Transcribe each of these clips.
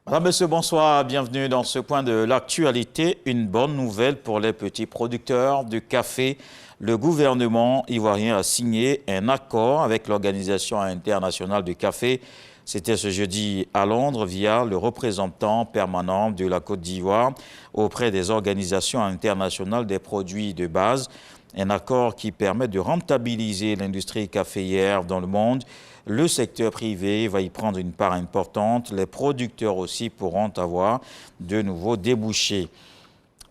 Madame, Monsieur, bonsoir, bienvenue dans ce point de l'actualité. Une bonne nouvelle pour les petits producteurs de café. Le gouvernement ivoirien a signé un accord avec l'Organisation internationale du café. C'était ce jeudi à Londres via le représentant permanent de la Côte d'Ivoire auprès des organisations internationales des produits de base. Un accord qui permet de rentabiliser l'industrie caféière dans le monde. Le secteur privé va y prendre une part importante. Les producteurs aussi pourront avoir de nouveaux débouchés.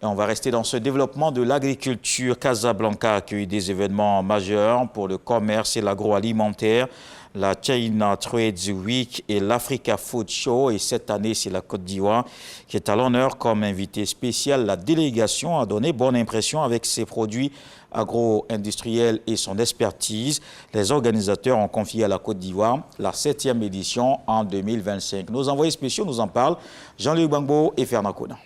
Et on va rester dans ce développement de l'agriculture. Casablanca accueille des événements majeurs pour le commerce et l'agroalimentaire. La China Trade Week et l'Africa Food Show. Et cette année, c'est la Côte d'Ivoire qui est à l'honneur comme invité spécial. La délégation a donné bonne impression avec ses produits agro-industriels et son expertise. Les organisateurs ont confié à la Côte d'Ivoire la 7e édition en 2025. Nos envoyés spéciaux nous en parlent, Jean-Luc Bangbo et Fernand Kouna.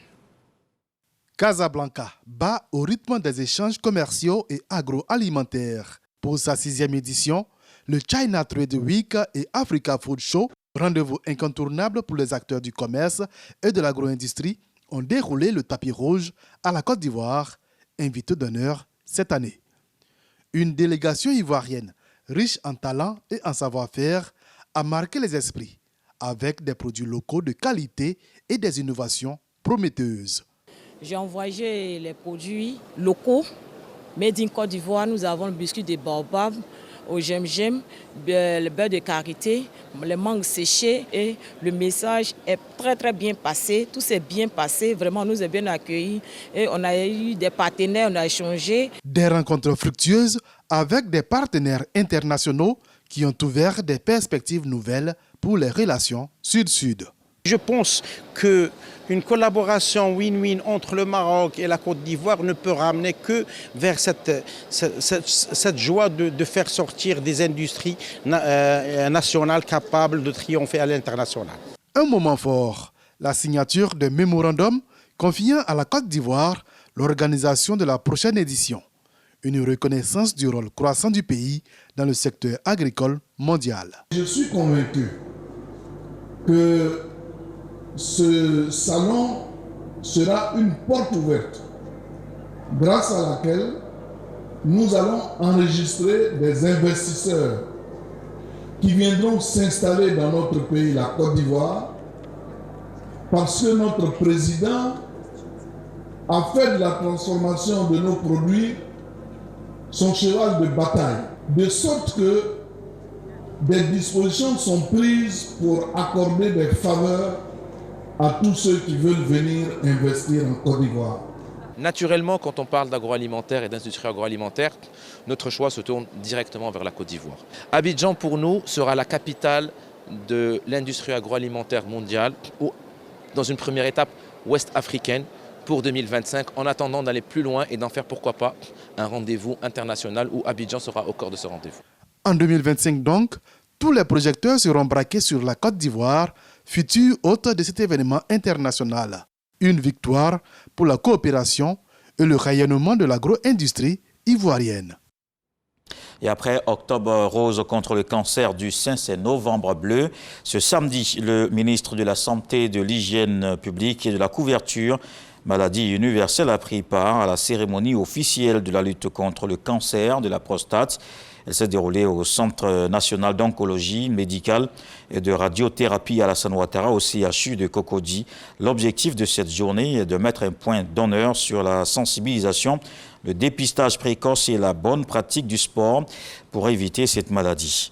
Casablanca bat au rythme des échanges commerciaux et agroalimentaires. Pour sa 6e édition, le China Trade Week et Africa Food Show, rendez-vous incontournable pour les acteurs du commerce et de l'agro-industrie, ont déroulé le tapis rouge à la Côte d'Ivoire, invité d'honneur cette année. Une délégation ivoirienne riche en talent et en savoir-faire a marqué les esprits avec des produits locaux de qualité et des innovations prometteuses. J'ai envoyé les produits locaux, made in Côte d'Ivoire. Nous avons le biscuit de baobab, au gem-gem, le beurre de karité, les mangues séchées et le message est très bien passé. Tout s'est bien passé, vraiment nous avons bien accueillis et on a eu des partenaires, on a échangé. Des rencontres fructueuses avec des partenaires internationaux qui ont ouvert des perspectives nouvelles pour les relations sud-sud. Je pense qu'une collaboration win-win entre le Maroc et la Côte d'Ivoire ne peut ramener que vers cette joie de faire sortir des industries nationales capables de triompher à l'international. Un moment fort, la signature d'un mémorandum confiant à la Côte d'Ivoire l'organisation de la prochaine édition. Une reconnaissance du rôle croissant du pays dans le secteur agricole mondial. Je suis convaincu que ce salon sera une porte ouverte grâce à laquelle nous allons enregistrer des investisseurs qui viendront s'installer dans notre pays, la Côte d'Ivoire, parce que notre président a fait de la transformation de nos produits son cheval de bataille, de sorte que des dispositions sont prises pour accorder des faveurs à tous ceux qui veulent venir investir en Côte d'Ivoire. Naturellement, quand on parle d'agroalimentaire et d'industrie agroalimentaire, notre choix se tourne directement vers la Côte d'Ivoire. Abidjan, pour nous, sera la capitale de l'industrie agroalimentaire mondiale, ou dans une première étape ouest-africaine pour 2025, en attendant d'aller plus loin et d'en faire, pourquoi pas, un rendez-vous international où Abidjan sera au cœur de ce rendez-vous. En 2025 donc, tous les projecteurs seront braqués sur la Côte d'Ivoire, futur hôte de cet événement international. Une victoire pour la coopération et le rayonnement de l'agro-industrie ivoirienne. Et après Octobre rose contre le cancer du sein, c'est Novembre bleu. Ce samedi, le ministre de la Santé, de l'Hygiène publique et de la couverture maladie universelle a pris part à la cérémonie officielle de la lutte contre le cancer de la prostate. Elle s'est déroulée au Centre national d'oncologie médicale et de radiothérapie Alassane Ouattara au CHU de Cocody. L'objectif de cette journée est de mettre un point d'honneur sur la sensibilisation, le dépistage précoce et la bonne pratique du sport pour éviter cette maladie.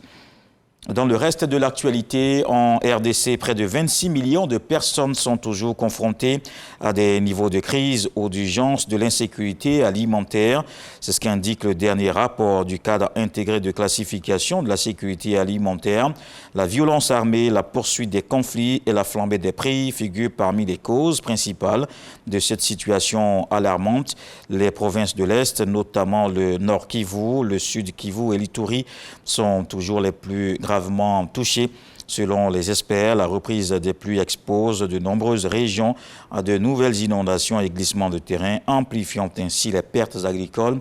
Dans le reste de l'actualité, en RDC, près de 26 millions de personnes sont toujours confrontées à des niveaux de crise ou d'urgence de l'insécurité alimentaire. C'est ce qu'indique le dernier rapport du cadre intégré de classification de la sécurité alimentaire. La violence armée, la poursuite des conflits et la flambée des prix figurent parmi les causes principales de cette situation alarmante. Les provinces de l'Est, notamment le Nord Kivu, le Sud Kivu et l'Ituri, sont toujours les plus gravement touchés. Selon les experts, la reprise des pluies expose de nombreuses régions à de nouvelles inondations et glissements de terrain, amplifiant ainsi les pertes agricoles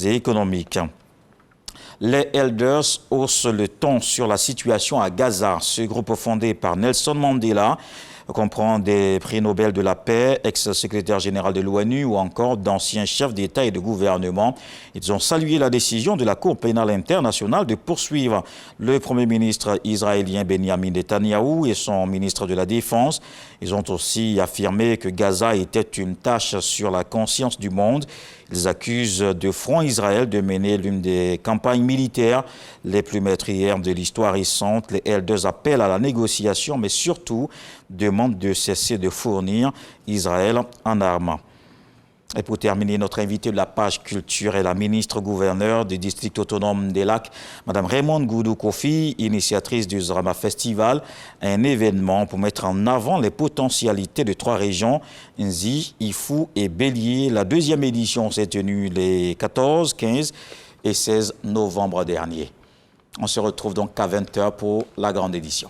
et économiques. Les Elders haussent le ton sur la situation à Gaza. Ce groupe fondé par Nelson Mandela comprend des prix Nobel de la paix, ex-secrétaire général de l'ONU ou encore d'anciens chefs d'État et de gouvernement. Ils ont salué la décision de la Cour pénale internationale de poursuivre le Premier ministre israélien Benjamin Netanyahou et son ministre de la Défense. Ils ont aussi affirmé que Gaza était une tâche sur la conscience du monde. Ils accusent de Front Israël de mener l'une des campagnes militaires les plus meurtrières de l'histoire récente. Les L2 appellent à la négociation, mais surtout demandent de cesser de fournir Israël en armes. Et pour terminer, notre invité de la page culture est la ministre-gouverneure du district autonome des Lacs, Mme Raymonde Goudou Kofi, initiatrice du Zrama Festival, un événement pour mettre en avant les potentialités de 3 régions, Nzi, Ifou et Bélier. La 2e édition s'est tenue les 14, 15 et 16 novembre dernier. On se retrouve donc à 20h pour la grande édition.